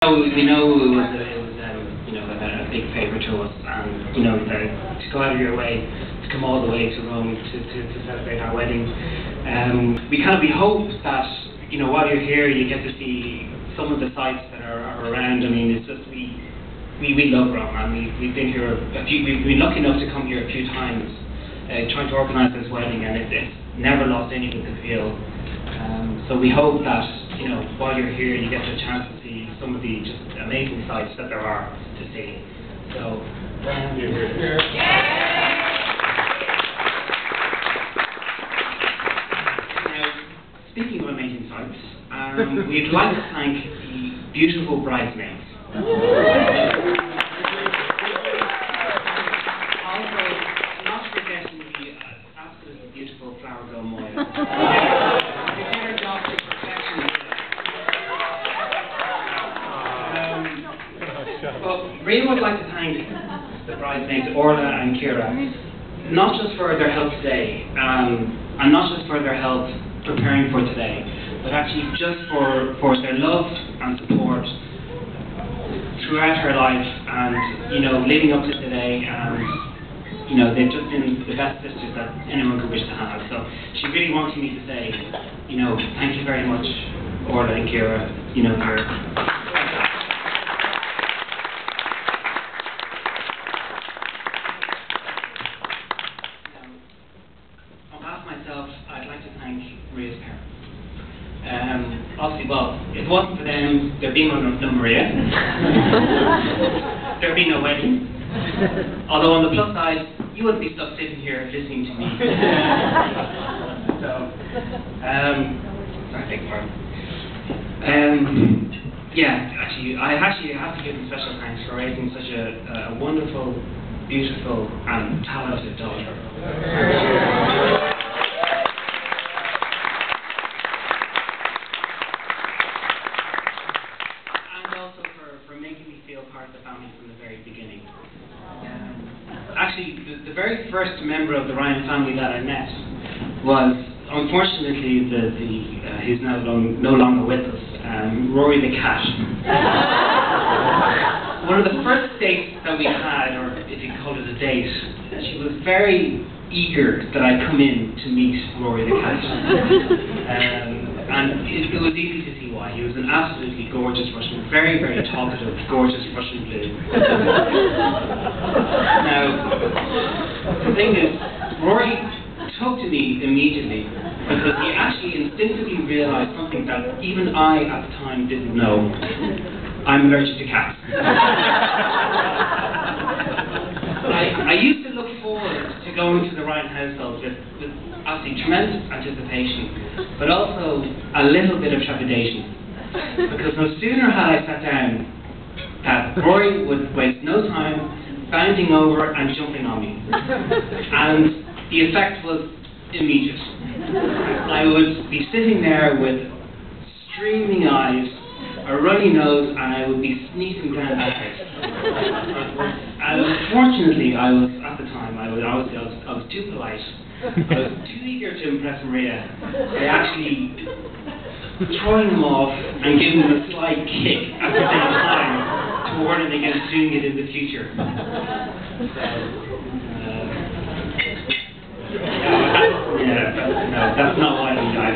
We know it was a big favour to us, and to go out of your way to come all the way to Rome to celebrate our wedding. We hope that while you're here you get to see some of the sites that are around. I mean, it's just we love Rome, and we've been here we've been lucky enough to come here a few times trying to organise this wedding, and it's never lost any of the feel. So we hope that while you're here you get a chance to see some of the just amazing sites that there are to see. So now, speaking of amazing sites, we'd like to thank the beautiful bridesmaids. Also, not forgetting the absolutely beautiful flower girl Moya. But really would like to thank the bridesmaids Orla and Kira, not just for their help today, and not just for their help preparing for today, but actually just for their love and support throughout her life, and leading up to today, and they've just been the best sisters that anyone could wish to have. So she really wanted me to say, thank you very much, Orla and Kira, for I'd like to thank Maria's parents. Obviously, well, if it wasn't for them, there'd be no Maria. There'd be no wedding. Although on the plus side, you wouldn't be stuck sitting here listening to me. So, sorry, beg your pardon. I have to give them special thanks for raising such a wonderful, beautiful, and talented daughter. Part of the family from the very beginning. Actually, the very first member of the Ryan family that I met was, unfortunately, he's now no longer with us, Rory the cat. One of the first dates that we had, or if you call it a date, she was very eager that I come in to meet Rory the cat. And it was easy to see why. He was an absolutely gorgeous Russian, very, very talkative, gorgeous Russian blue. Now, the thing is, Rory took to me immediately because he actually instinctively realised something that even I, at the time, didn't know. I'm allergic to cats. I used to look forward to going to the Ryan household with obviously tremendous anticipation, but also a little bit of trepidation. Because no sooner had I sat down that Rory would waste no time bounding over and jumping on me. And the effect was immediate. I would be sitting there with streaming eyes, a runny nose, and I would be sneezing down that face. And unfortunately, at the time, I was too polite. I was too eager to impress Maria by actually throwing him off and giving him a slight kick at the same time to warn him against doing it in the future. No, that's not why we died.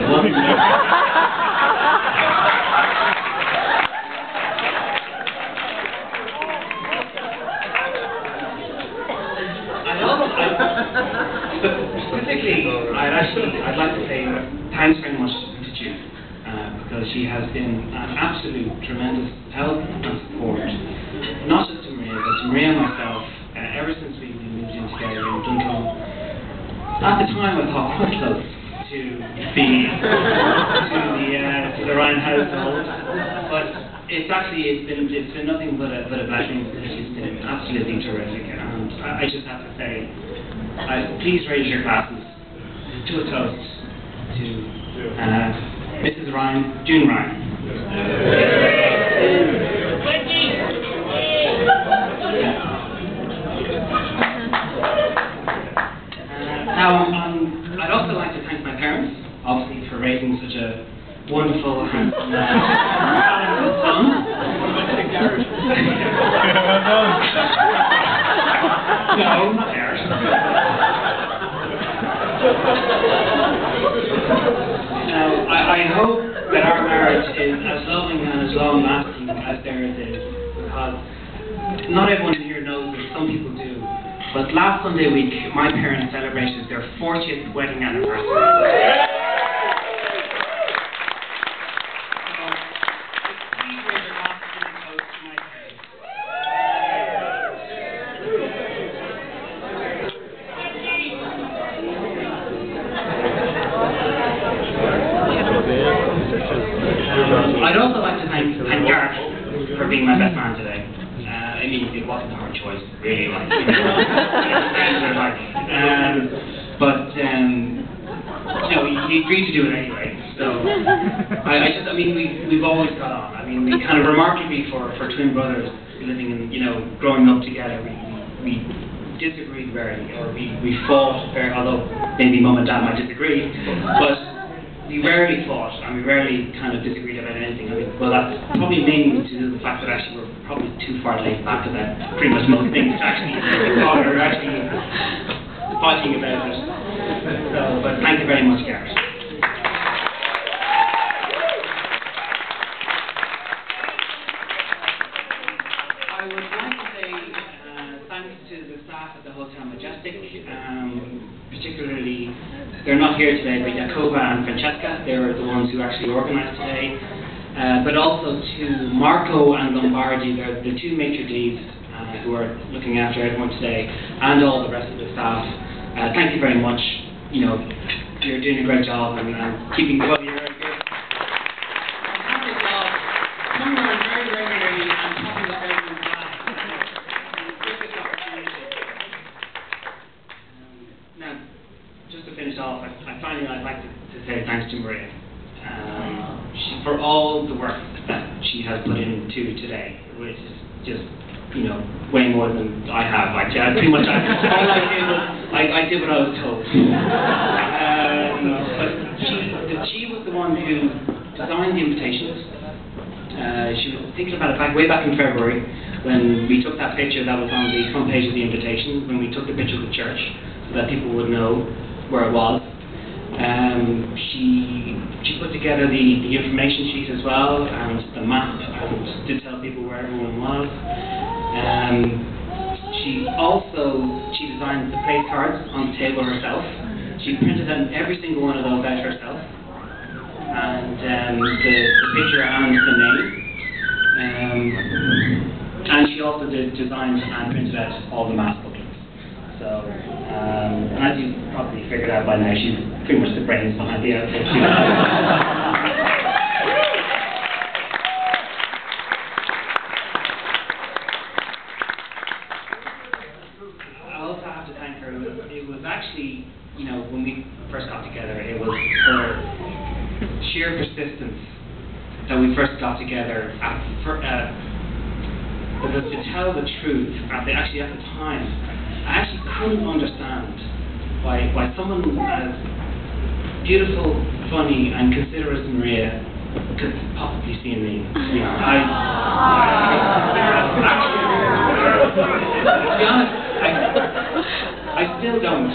Specifically, I'd like to say thanks very much to Jude, because she has been an absolute tremendous help and support, not just to Maria, but to Maria and myself, ever since we moved in together in Dundrum. At the time, I thought quite close to the Ryan household, but it's been nothing but a blessing. She's been absolutely terrific, and I just have to say, please raise your glasses to a toast to Mrs. Ryan, June Ryan. Now, I'd also like to thank my parents, obviously, for raising such a wonderful, handsome, talented son. No, not ours. Now, I hope that our marriage is as loving and as long-lasting as theirs is, because not everyone here knows this, some people do. But last Sunday week, my parents celebrated their 40th wedding anniversary. I'd also like to thank Gareth for being my best man today. I mean, it wasn't a hard choice, really. But you know, he agreed to do it anyway. So I mean, we've always got on. I mean, we kind of remarkably for twin brothers living in, you know, growing up together, we disagreed very, or we fought very, although maybe mum and dad might disagree, but we rarely fought, and we rarely kind of disagreed about anything. I mean, well, that's probably mainly due to the fact that actually we're probably too far laid back about pretty much most things to actually talk or actually fighting about it. So, but thank you very much, Gareth. I would like to say thanks to the staff at the Hotel Majestic, particularly, they're not here today, but Jacoba and Francesca, they were the ones who actually organised today. But also to Marco and Lombardi, they're the two maitre d's who are looking after everyone today, and all the rest of the staff. Thank you very much. You know, you're doing a great job and keeping well, you're very good. Fantastic job. Coming around very regularly and talking about everyone's life. Terrific opportunity. Now, just to finish off, finally I'd like to say thanks to Maria for all the work that she has put into today, which is just, you know, way more than I have. I pretty much all I did what I was told. But she was the one who designed the invitations. She was thinking about it way back in February when we took that picture that was on the front page of the invitation, when we took the picture of the church so that people would know where it was. She put together the information sheet as well, and the map, and to tell people where everyone was. She designed the place cards on the table herself. She printed out every single one of those out herself, and the picture and the name. And she also designed and printed out all the mass booklets. So, and as you probably figured out by now, she's pretty much the brains behind the outfit. I also have to thank her. It was actually, you know, when we first got together, it was her sheer persistence that we first got together. Because to tell the truth, at the time, I actually couldn't understand why someone as beautiful, funny, and considerate as Maria could possibly see in me. You know, to be honest, I still don't.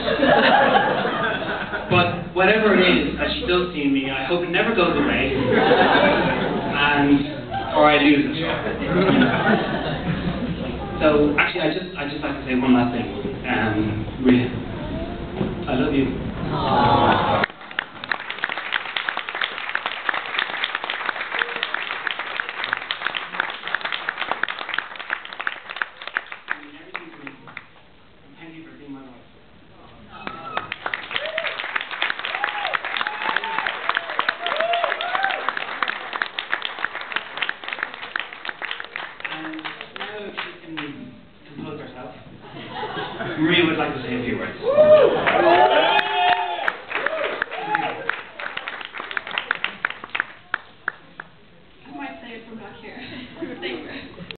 But whatever it is that she does see in me, I hope it never goes away, or I lose it. So actually, I just like to say one last thing. Maria, I love you. Aww. Thank you for being my wife. Maria would like to say a few words.